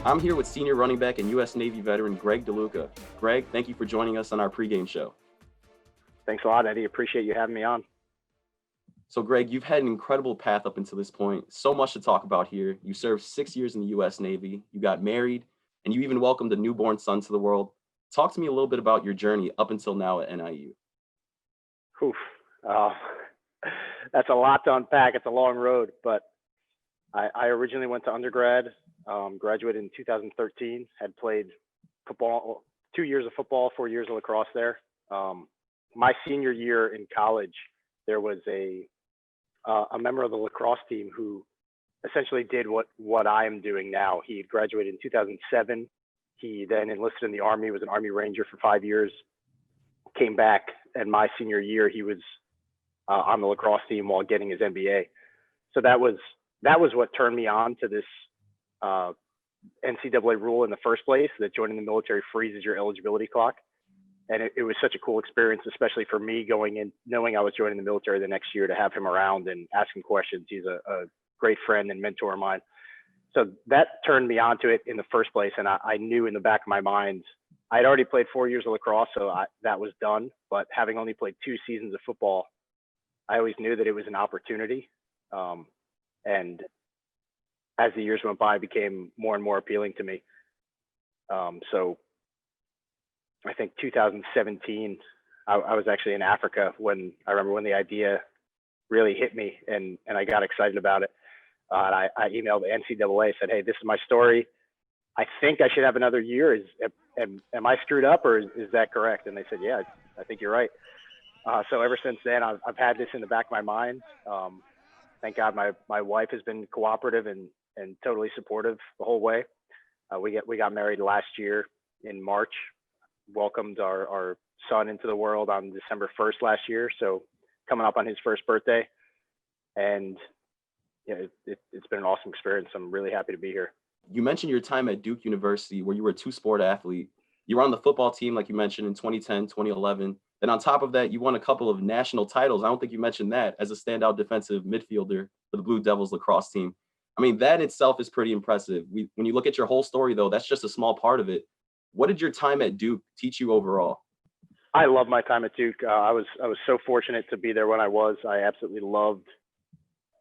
I'm here with senior running back and U.S. Navy veteran Greg DeLuca. Greg, thank you for joining us on our pregame show. Thanks a lot, Eddie. Appreciate you having me on. So, Greg, you've had an incredible path up until this point. So much to talk about here. You served 6 years in the U.S. Navy. You got married, and you even welcomed a newborn son to the world. Talk to me a little bit about your journey up until now at NIU. Oof. That's a lot to unpack. It's a long road, but I originally went to undergrad, graduated in 2013, had played football, 2 years of football, 4 years of lacrosse there. My senior year in college, there was a member of the lacrosse team who essentially did what I am doing now. He had graduated in 2007. He then enlisted in the Army, was an Army Ranger for 5 years, came back, and my senior year, he was on the lacrosse team while getting his MBA. So that was what turned me on to this NCAA rule in the first place, that joining the military freezes your eligibility clock. And it was such a cool experience, especially for me going in, knowing I was joining the military the next year, to have him around and asking questions. He's a great friend and mentor of mine. So that turned me onto it in the first place. And I knew in the back of my mind, I'd already played 4 years of lacrosse, so that was done. But having only played 2 seasons of football, I always knew that it was an opportunity. And as the years went by, it became more and more appealing to me. So I think 2017, I was actually in Africa when the idea really hit me, and I got excited about it. And I emailed the NCAA, said, "Hey, this is my story. I think I should have another year. Am I screwed up, or is that correct?" And they said, "Yeah, I think you're right." So ever since then, I've had this in the back of my mind. Thank God my wife has been cooperative and totally supportive the whole way. We got married last year in March, welcomed our son into the world on December 1st last year. So coming up on his first birthday, and it's been an awesome experience. I'm really happy to be here. You mentioned your time at Duke University, where you were a two-sport athlete. You were on the football team, like you mentioned, in 2010, 2011. Then on top of that, you won a couple of national titles. I don't think you mentioned that, as a standout defensive midfielder for the Blue Devils lacrosse team. I mean, that itself is pretty impressive. When you look at your whole story, though, that's just a small part of it. What did your time at Duke teach you overall? I love my time at Duke. I was so fortunate to be there when I was. I absolutely loved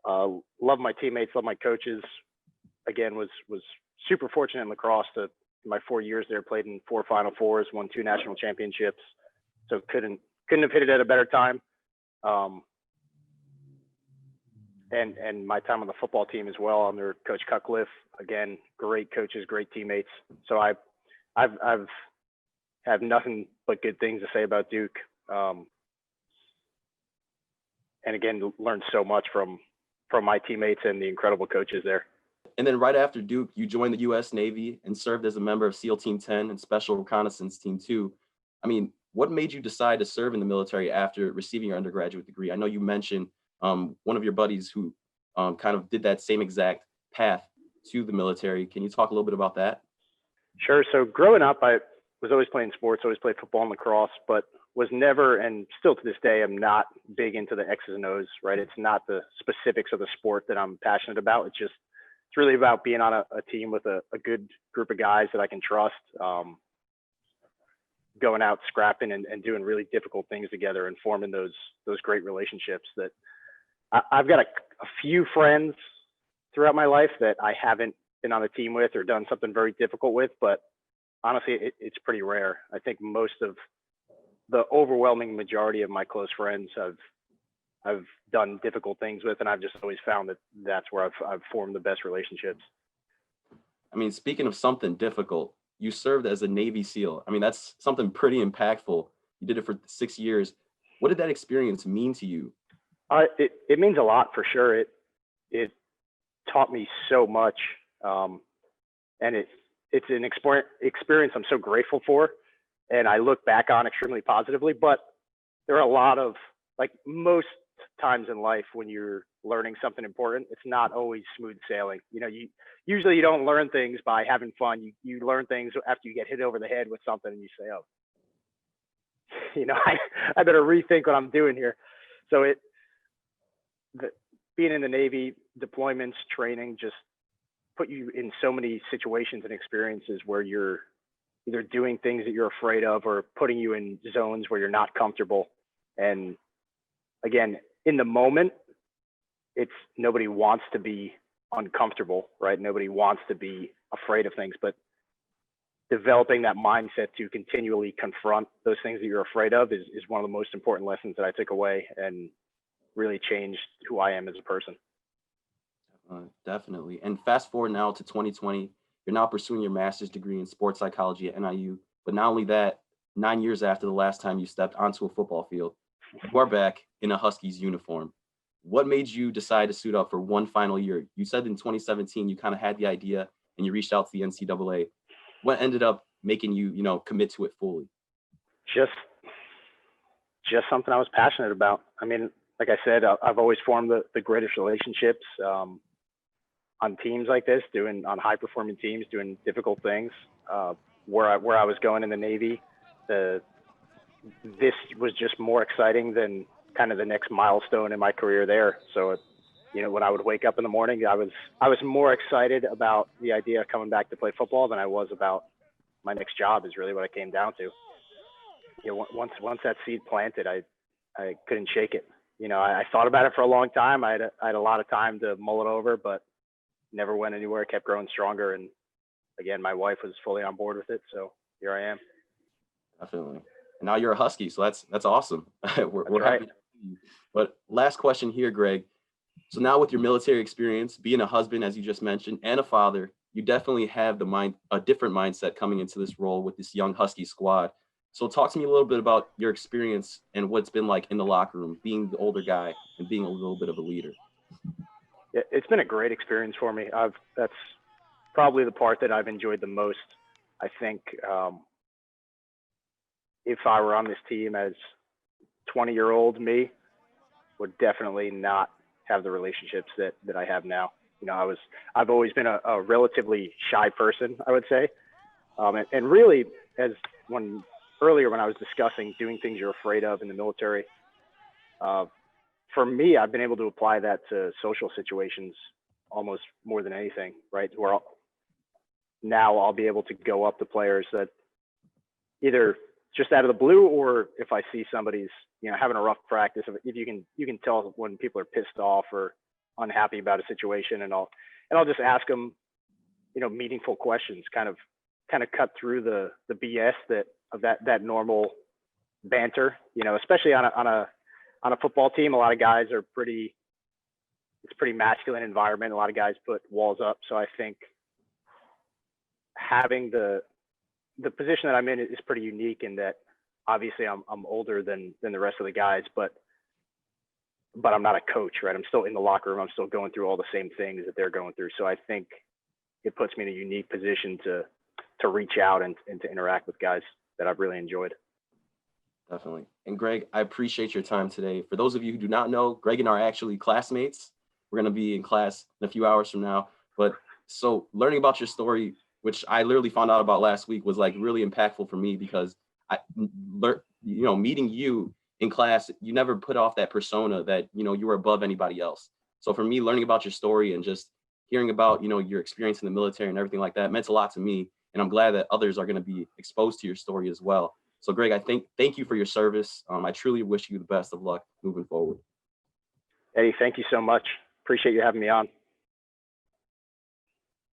my teammates, loved my coaches. Again, was super fortunate in lacrosse. My 4 years there, played in 4 Final Fours, won 2 national championships. So couldn't have hit it at a better time. And my time on the football team as well, under Coach Cutcliffe. Again, great coaches, great teammates. So I've have nothing but good things to say about Duke. And again, learned so much from my teammates and the incredible coaches there. And then right after Duke, you joined the U.S. Navy and served as a member of SEAL Team 10 and Special Reconnaissance Team 2. I mean, what made you decide to serve in the military after receiving your undergraduate degree? I know you mentioned one of your buddies who kind of did that same exact path to the military. Can you talk a little bit about that? Sure. So growing up, I was always playing sports, always played football and lacrosse, but was never, and still to this day, I'm not big into the X's and O's, right? It's not the specifics of the sport that I'm passionate about. It's really about being on a team with a good group of guys that I can trust, going out scrapping and doing really difficult things together and forming those great relationships. That I've got a few friends throughout my life that I haven't been on a team with or done something very difficult with, but honestly, it's pretty rare. I think most of the overwhelming majority of my close friends I've done difficult things with, and I've just always found that that's where I've formed the best relationships. I mean, speaking of something difficult, you served as a Navy SEAL. I mean, that's something pretty impactful. You did it for 6 years. What did that experience mean to you? It means a lot, for sure. It taught me so much, and it's an experience I'm so grateful for, and I look back on extremely positively. But there are a lot of, like most times in life, when you're learning something important, it's not always smooth sailing. You usually don't learn things by having fun. You learn things after you get hit over the head with something, and you say, "Oh, I better rethink what I'm doing here." So being in the Navy, deployments, training, just put you in so many situations and experiences where you're either doing things that you're afraid of or putting you in zones where you're not comfortable. And again, in the moment, it's nobody wants to be uncomfortable, right? Nobody wants to be afraid of things, but developing that mindset to continually confront those things that you're afraid of is one of the most important lessons that I took away and really changed who I am as a person. Definitely. And fast forward now to 2020, you're now pursuing your master's degree in sports psychology at NIU. But not only that, 9 years after the last time you stepped onto a football field, you are back in a Huskies uniform. What made you decide to suit up for one final year? You said in 2017 you kind of had the idea and you reached out to the NCAA. What ended up making you, commit to it fully? Just something I was passionate about. I mean, like I said, I've always formed the greatest relationships on teams like this, on high performing teams, doing difficult things. Where I was going in the Navy, this was just more exciting than kind of the next milestone in my career there. So, when I would wake up in the morning, I was more excited about the idea of coming back to play football than I was about my next job. Is really what it came down to. Once that seed planted, I couldn't shake it. I thought about it for a long time. I had a lot of time to mull it over, but never went anywhere. Kept growing stronger, and again, my wife was fully on board with it. So here I am. Definitely. And now you're a Husky, so that's awesome. We're right. happy to see you. But last question here, Greg. So now with your military experience, being a husband, as you just mentioned, and a father, you definitely have a different mindset coming into this role with this young Husky squad. So talk to me a little bit about your experience and what it's been like in the locker room, being the older guy and being a little bit of a leader. Yeah, it's been a great experience for me. That's probably the part that I've enjoyed the most. I think if I were on this team as 20-year-old me, would definitely not have the relationships that I have now. I've always been a relatively shy person, I would say. And really, earlier when I was discussing doing things you're afraid of in the military, for me, I've been able to apply that to social situations almost more than anything, right? Where now I'll be able to go up to players that either just out of the blue, or if I see somebody's, having a rough practice, if you can tell when people are pissed off or unhappy about a situation, and I'll just ask them, meaningful questions, kind of cut through the BS that normal banter, especially on a football team. A lot of guys it's a pretty masculine environment. A lot of guys put walls up. So I think having the position that I'm in is pretty unique in that obviously I'm older than the rest of the guys, but I'm not a coach, right? I'm still in the locker room. I'm still going through all the same things that they're going through. So I think it puts me in a unique position to reach out and to interact with guys that I've really enjoyed. Definitely. And Greg, I appreciate your time today. For those of you who do not know, Greg and I are actually classmates. We're going to be in class in a few hours from now. But so learning about your story, which I literally found out about last week, was like really impactful for me because meeting you in class, you never put off that persona that, you were above anybody else. So for me, learning about your story and just hearing about, your experience in the military and everything like that meant a lot to me. And I'm glad that others are going to be exposed to your story as well. So Greg, thank you for your service. I truly wish you the best of luck moving forward. Eddie, thank you so much. Appreciate you having me on.